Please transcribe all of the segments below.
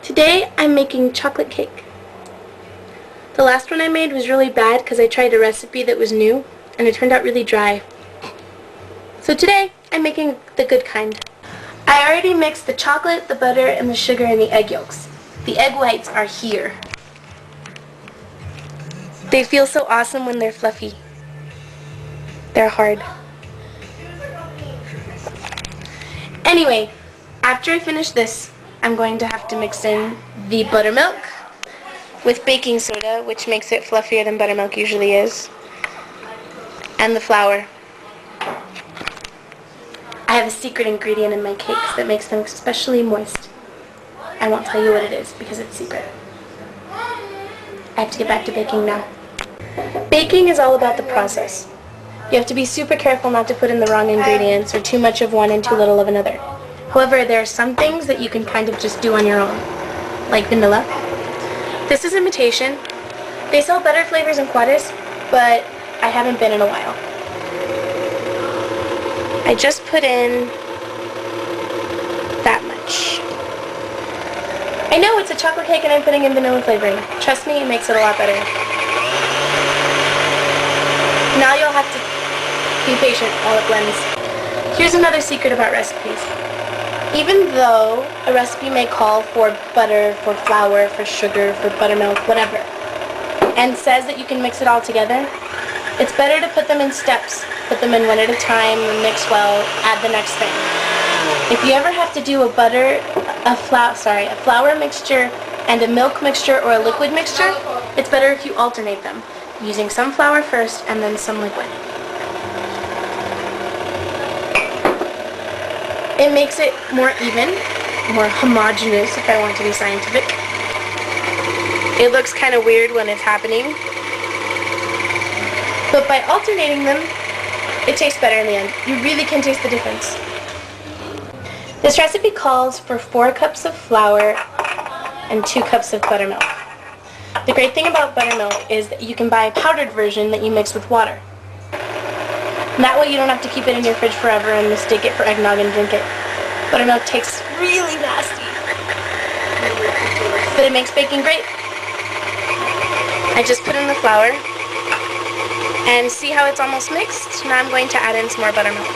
Today I'm making chocolate cake. The last one I made was really bad because I tried a recipe that was new and it turned out really dry. So today I'm making the good kind. I already mixed the chocolate, the butter, and the sugar and the egg yolks. The egg whites are here. They feel so awesome when they're fluffy. They're hard. Anyway, after I finish this, I'm going to have to mix in the buttermilk with baking soda, which makes it fluffier than buttermilk usually is, and the flour. I have a secret ingredient in my cakes that makes them especially moist. I won't tell you what it is because it's secret. I have to get back to baking now. Baking is all about the process. You have to be super careful not to put in the wrong ingredients or too much of one and too little of another. However, there are some things that you can kind of just do on your own, like vanilla. This is imitation. They sell better flavors in Juarez, but I haven't been in a while. I just put in that much. I know it's a chocolate cake and I'm putting in vanilla flavoring. Trust me, it makes it a lot better. Now you'll have to be patient while it blends. Here's another secret about recipes. Even though a recipe may call for butter, for flour, for sugar, for buttermilk, whatever, and says that you can mix it all together, it's better to put them in steps. Put them in one at a time, mix well, add the next thing. If you ever have to do a flour mixture and a milk mixture or a liquid mixture, it's better if you alternate them, using some flour first and then some liquid. It makes it more even, more homogeneous if I want to be scientific. It looks kind of weird when it's happening, but by alternating them, it tastes better in the end. You really can taste the difference. This recipe calls for 4 cups of flour and 2 cups of buttermilk. The great thing about buttermilk is that you can buy a powdered version that you mix with water. That way you don't have to keep it in your fridge forever and mistake it for eggnog and drink it. Buttermilk tastes really nasty, but it makes baking great. I just put in the flour and see how it's almost mixed. Now I'm going to add in some more buttermilk.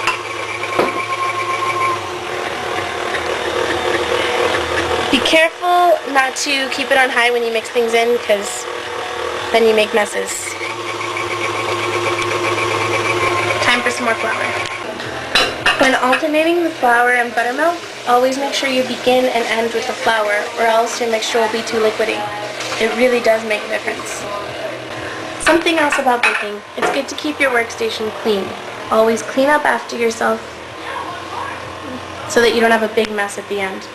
Be careful not to keep it on high when you mix things in because then you make messes. Time for some more flour. When alternating the flour and buttermilk, always make sure you begin and end with the flour or else your mixture will be too liquidy. It really does make a difference. Something else about baking, it's good to keep your workstation clean. Always clean up after yourself so that you don't have a big mess at the end.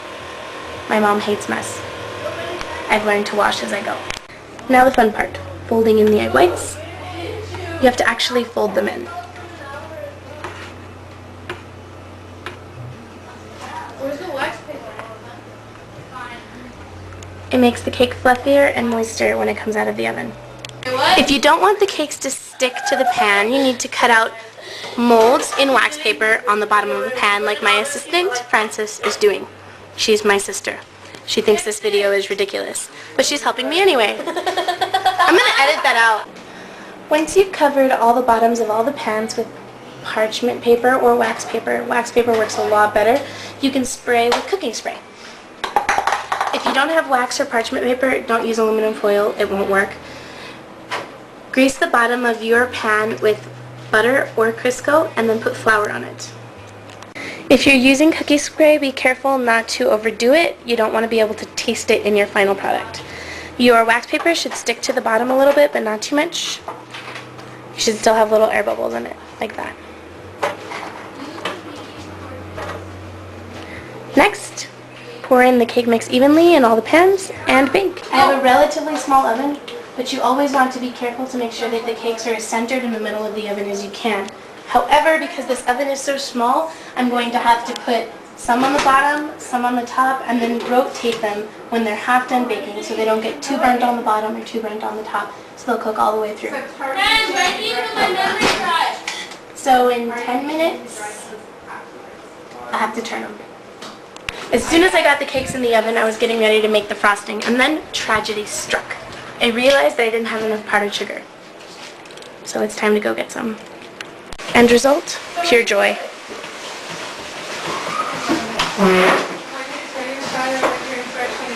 My mom hates mess. I've learned to wash as I go. Now the fun part, folding in the egg whites. You have to actually fold them in. Where's the wax paper? It makes the cake fluffier and moister when it comes out of the oven. If you don't want the cakes to stick to the pan, you need to cut out molds in wax paper on the bottom of the pan like my assistant, Frances, is doing. She's my sister. She thinks this video is ridiculous, but she's helping me anyway. I'm gonna edit that out. Once you've covered all the bottoms of all the pans with parchment paper or wax paper works a lot better, you can spray with cooking spray. If you don't have wax or parchment paper, don't use aluminum foil, it won't work. Grease the bottom of your pan with butter or Crisco and then put flour on it. If you're using cookie spray, be careful not to overdo it. You don't want to be able to taste it in your final product. Your wax paper should stick to the bottom a little bit, but not too much. You should still have little air bubbles in it, like that. Next, pour in the cake mix evenly in all the pans and bake. I have a relatively small oven, but you always want to be careful to make sure that the cakes are as centered in the middle of the oven as you can. However, because this oven is so small, I'm going to have to put some on the bottom, some on the top, and then rotate them when they're half done baking so they don't get too burnt on the bottom or too burnt on the top, so they'll cook all the way through. So in 10 minutes, I have to turn them. As soon as I got the cakes in the oven, I was getting ready to make the frosting, and then tragedy struck. I realized that I didn't have enough powdered sugar. So it's time to go get some. End result, pure joy.